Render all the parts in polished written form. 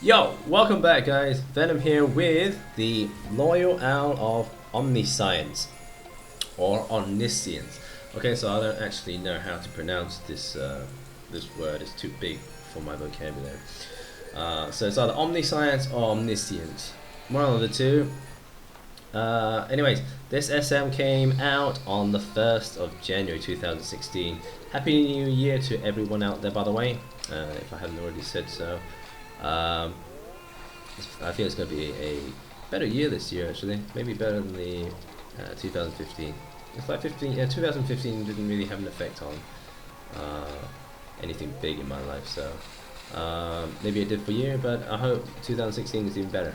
Yo, welcome back guys, Venom here with the Loyal Owl of Omniscience, or Omniscience. Okay, so I don't actually know how to pronounce this this word, it's too big for my vocabulary. So it's either Omniscience or Omniscience, one of the two. Anyways, this SM came out on the 1st of January 2016. Happy New Year to everyone out there, by the way, if I haven't already said so. I think it's going to be a better year this year, actually. Maybe better than the 2015. It's like 2015 didn't really have an effect on anything big in my life, so maybe it did for you, but I hope 2016 is even better.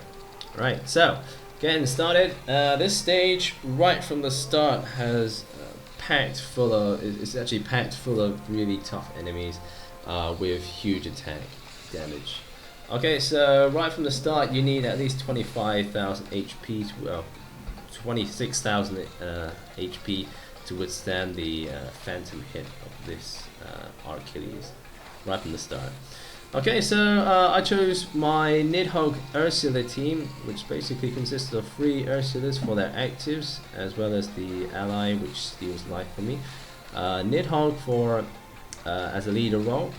Right, so getting started. This stage, right from the start, has it's actually packed full of really tough enemies with huge attack damage. Okay, so right from the start, you need at least 25,000 HP, 26,000 HP to withstand the phantom hit of this Achilles right from the start. Okay, so I chose my Nidhogg Ursula team, which basically consists of 3 Ursulas for their actives, as well as the ally, which steals life from me. Nidhogg for as a leader role.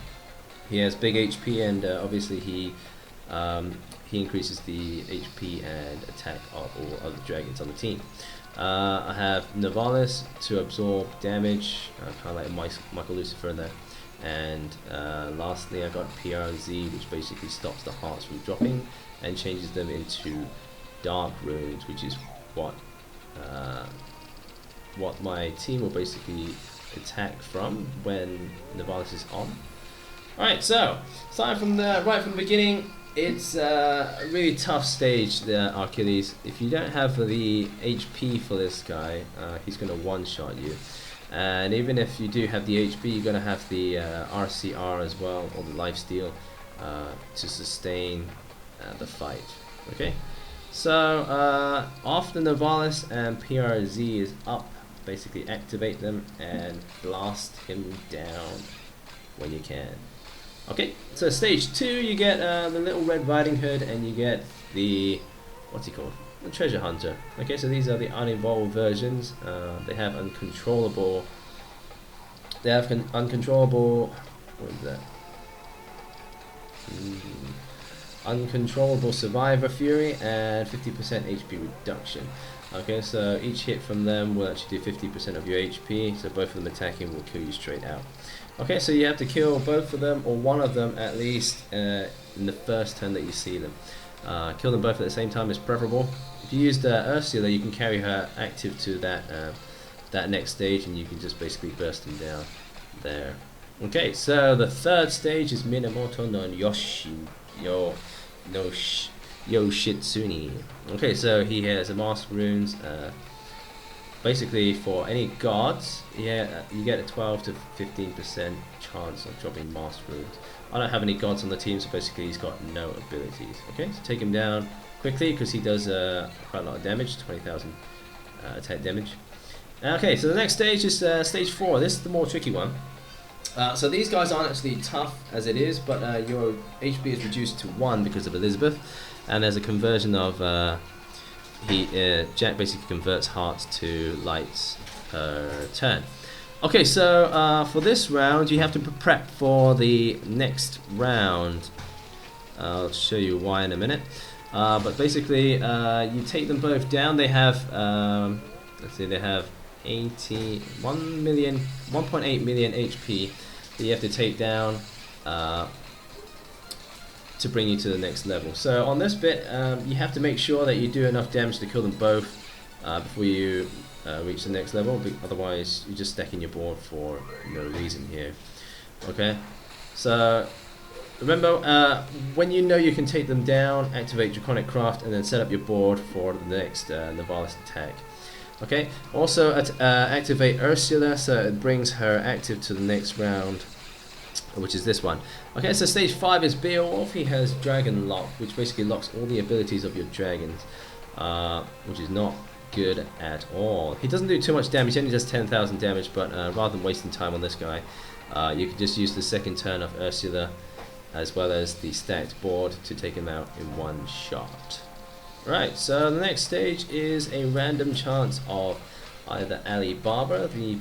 He has big HP, and obviously he increases the HP and attack of all other dragons on the team. I have Huangvalis to absorb damage, kind of like Michael Lucifer there. And lastly, I got PRZ, which basically stops the hearts from dropping and changes them into dark runes, which is what my team will basically attack from when Huangvalis is on. Alright, so starting from right from the beginning, it's a really tough stage, the Achilles. If you don't have the HP for this guy, he's going to one-shot you. And even if you do have the HP, you're going to have the RCR as well, or the lifesteal, to sustain the fight. Okay, so after Huangvalis and PRZ is up, basically activate them and blast him down when you can. Okay, so stage 2, you get the Little Red Riding Hood, and you get the, what's he called? The Treasure Hunter. Okay, so these are the uninvolved versions. They have uncontrollable. Uncontrollable. What is that? Uncontrollable Survivor Fury and 50% HP reduction. Okay, so each hit from them will actually do 50% of your HP. So both of them attacking will kill you straight out. Okay, so you have to kill both of them, or one of them at least, in the first turn that you see them. Kill them both at the same time is preferable. If you use Ursula, you can carry her active to that next stage, and you can just basically burst them down there. Okay, so the third stage is Minamoto no Yoshitsune. Okay, so he has a Master Runes. Basically, for any gods, you get a 12 to 15% chance of dropping Master Runes. I don't have any gods on the team, so basically he's got no abilities. Okay, so take him down quickly because he does quite a lot of damage, 20,000 attack damage. Okay, so the next stage is stage 4. This is the more tricky one. So these guys aren't actually tough as it is, but your HP is reduced to 1 because of Elizabeth, and there's a conversion of Jack basically converts hearts to lights per turn. Okay, so for this round, you have to prep for the next round. I'll show you why in a minute. But basically, you take them both down. They have, let's see, they have 1.8 million HP that you have to take down to bring you to the next level. So on this bit, you have to make sure that you do enough damage to kill them both before you reach the next level, otherwise you're just stacking your board for no reason here. Okay, so remember, when you know you can take them down, activate Draconic Craft and then set up your board for the next Huangvalis attack. Okay, also activate Ursula, so it brings her active to the next round, which is this one. Okay, so stage 5 is Beowulf. He has Dragon Lock, which basically locks all the abilities of your dragons, which is not good at all. He doesn't do too much damage, he only does 10,000 damage, but rather than wasting time on this guy, you can just use the second turn of Ursula as well as the stacked board to take him out in one shot. Right, so the next stage is a random chance of either Ali Baba, the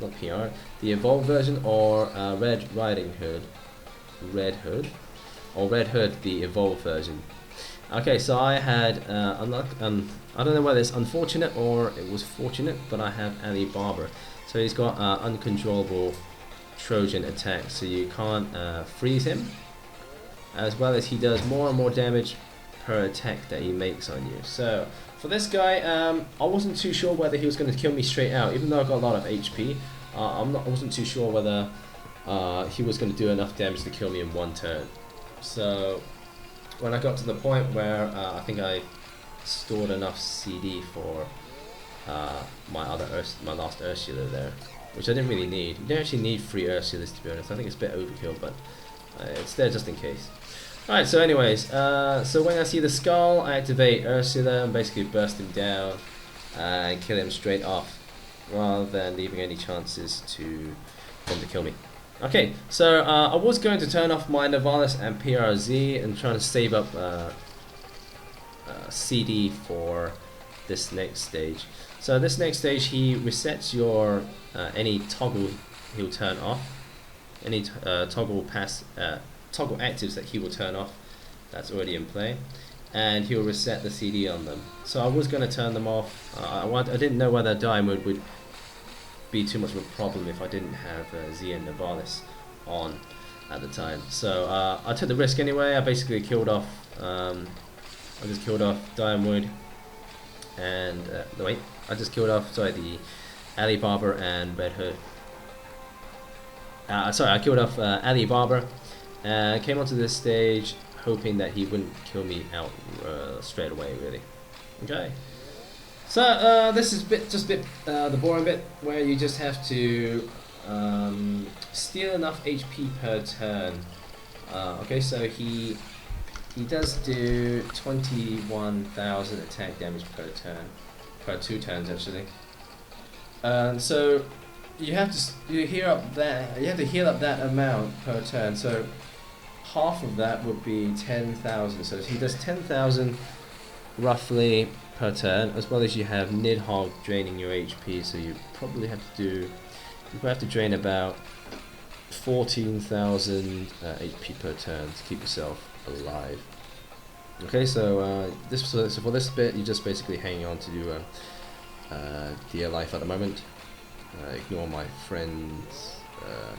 not PR, the evolved version, or Red Riding Hood, Red Hood, the evolved version. Okay, so I had I don't know whether it's unfortunate or it was fortunate, but I have Ali Baba. So he's got uncontrollable Trojan attack, so you can't freeze him, as well as he does more and more damage per attack that he makes on you. So for this guy, I wasn't too sure whether he was going to kill me straight out, even though I got a lot of HP. I wasn't too sure whether he was going to do enough damage to kill me in one turn. So when I got to the point where I think I stored enough CD for my last Ursula there, which I didn't really need. You don't actually need 3 Ursulas, to be honest. I think it's a bit overkill, but it's there just in case. Alright, so anyways, so when I see the skull, I activate Ursula and basically burst him down and kill him straight off, rather than leaving any chances for him to kill me. Okay, so I was going to turn off my Nidursula and PRZ and try to save up CD for this next stage. So this next stage, he resets your any toggle he'll turn off, any toggle actives that he will turn off that's already in play, and he'll reset the CD on them. So I was going to turn them off. I didn't know whether Diamond would be too much of a problem if I didn't have Z and Huangvalis on at the time. So I took the risk anyway. I basically killed off. I just killed off Diamond and I just killed off the Ali Baba and Red Hood. I killed off Ali Baba. Came onto this stage hoping that he wouldn't kill me out straight away, really. Okay. So this is the boring bit where you just have to steal enough HP per turn. Okay, so he does do 21,000 attack damage per turn, per 2 turns actually. So you have to heal up that amount per turn. So half of that would be 10,000. So he does 10,000 roughly per turn, as well as you have Nidhogg draining your HP. So you probably have to drain about 14,000 HP per turn to keep yourself alive. Okay, so for this bit, you just basically hang on to do dear life at the moment. Ignore my friend's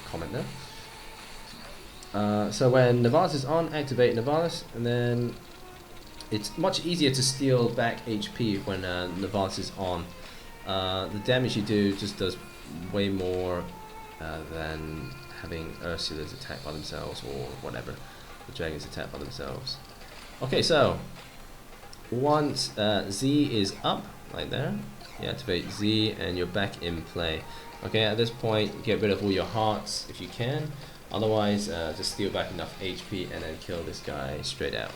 comment there. So when Huangvalis is on, activate Huangvalis, and then it's much easier to steal back HP when Huangvalis is on. The damage you do just does way more than having Ursula's attack by themselves, or whatever, the dragons attack by themselves. Okay, so once Z is up, like there, you activate Z and you're back in play. Okay, at this point, get rid of all your hearts if you can. Otherwise, just steal back enough HP and then kill this guy straight out.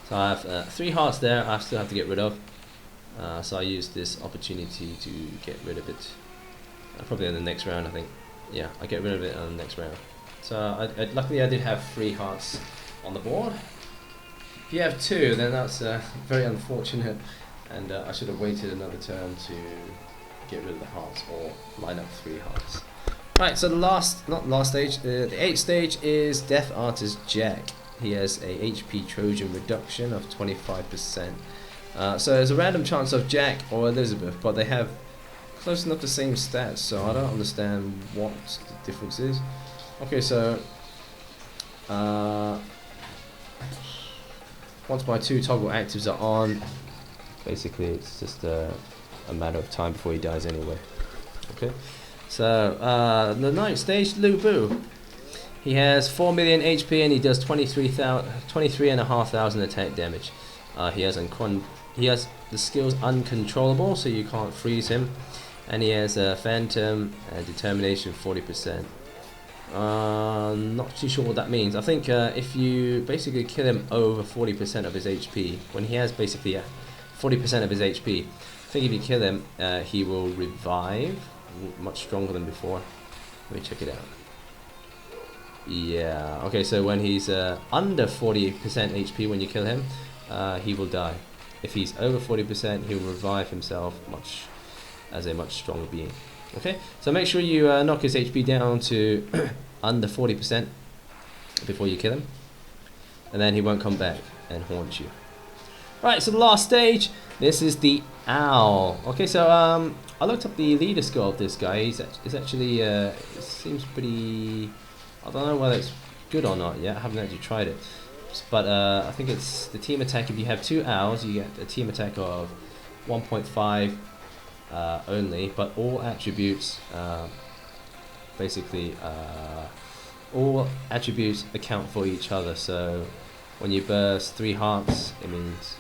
So I have 3 hearts there I still have to get rid of. So I use this opportunity to get rid of it. Probably in the next round, I think. Yeah, I get rid of it on the next round. So luckily I did have 3 hearts on the board. If you have 2, then that's very unfortunate, and I should have waited another turn to get rid of the hearts or line up 3 hearts. Right, so the the 8th stage is Death Artist Jack. He has a HP Trojan reduction of 25%. So there's a random chance of Jack or Elizabeth, but they have close enough the same stats, so I don't understand what the difference is. Okay, so once my 2 toggle actives are on, basically it's just a matter of time before he dies anyway. Okay, so the 9th stage, Lu Bu. He has 4 million HP and he does 23,500 attack damage. He has the skills Uncontrollable, so you can't freeze him, and he has Phantom and Determination 40%. Not too sure what that means. I think if you basically kill him over 40% of his HP, when he has basically 40% of his HP, I think if you kill him, he will revive much stronger than before. Let me check it out. Yeah, okay, so when he's under 40% HP when you kill him, he will die. If he's over 40%, he'll revive himself as a much stronger being. Okay, so make sure you knock his HP down to under 40% before you kill him, and then he won't come back and haunt you. Right, so the last stage, this is the owl. Okay, so I looked up the leader skill of this guy. He's actually it seems pretty. I don't know whether it's good or not yet. I haven't actually tried it, but I think it's the team attack. If you have 2 owls, you get a team attack of 1.5 only, but all attributes basically all attributes account for each other. So when you burst 3 hearts, it means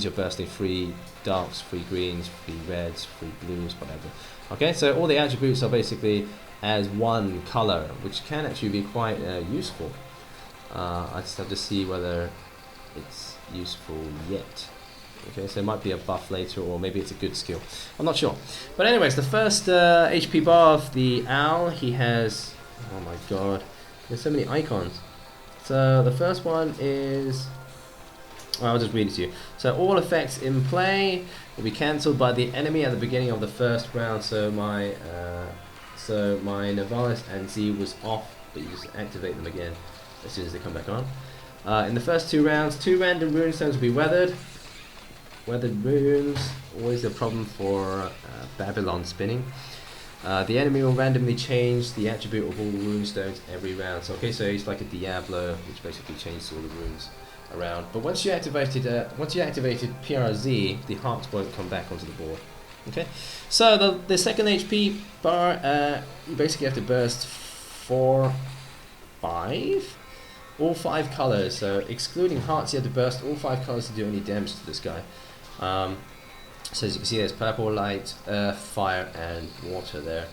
you're bursting 3 darks, 3 greens, 3 reds, 3 blues, whatever. Okay, so all the attributes are basically as one color, which can actually be quite useful. I just have to see whether it's useful yet. Okay, so it might be a buff later, or maybe it's a good skill. I'm not sure. But anyways, the first HP bar of the owl, he has... Oh my god, there's so many icons. So the first one is... Well, I'll just read it to you. So all effects in play will be cancelled by the enemy at the beginning of the first round. So my Nidursula and Z was off, but you just activate them again as soon as they come back on. In the first 2 rounds, 2 random rune stones will be weathered. Weathered runes, always a problem for Babylon spinning. The enemy will randomly change the attribute of all rune stones every round. So, okay, so he's like a Diablo, which basically changes all the runes around. But once you activated PRZ, the hearts won't come back onto the board. Okay, so the second HP bar, you basically have to burst 4, 5, all 5 colors. So excluding hearts, you have to burst all 5 colors to do any damage to this guy. So as you can see, there's purple, light, earth, fire, and water there.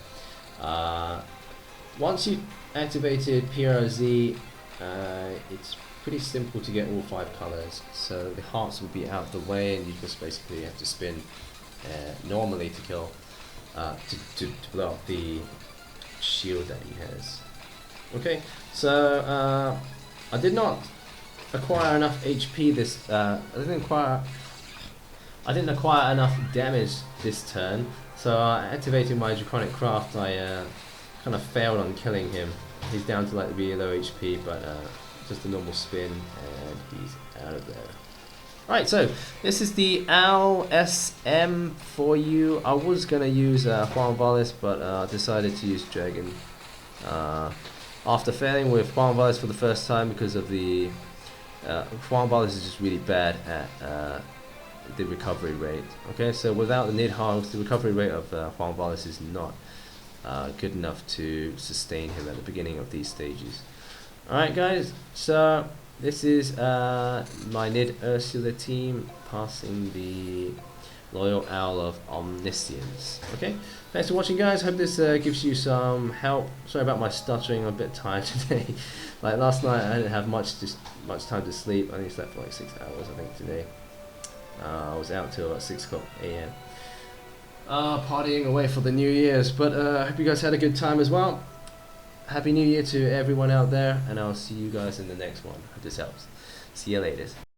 Once you activated PRZ, it's pretty simple to get all 5 colors. So the hearts will be out of the way, and you just basically have to spin normally to kill, to blow up the shield that he has. Okay, so I did not acquire enough HP this. I didn't acquire enough damage this turn, so activating my Draconic Craft, I kind of failed on killing him. He's down to like really low HP, but just a normal spin, and he's out of there. Right, so this is the Owl SM for you. I was gonna use Huangvalis, but I decided to use Dragon. After failing with Huangvalis for the first time because of the Huangvalis is just really bad at the recovery rate. Okay, so without the Nidhoggs, the recovery rate of Huangvalis is not good enough to sustain him at the beginning of these stages. Alright guys, so this is my Nidursula team passing the Loyal Owl of Omniscience. Okay, thanks for watching guys, hope this gives you some help. Sorry about my stuttering, I'm a bit tired today. Like last night I didn't have much time to sleep. I only slept for like 6 hours I think today. I was out till about 6 o'clock AM. Partying away for the New Year's, but I hope you guys had a good time as well. Happy New Year to everyone out there, and I'll see you guys in the next one. Hope this helps. See you later.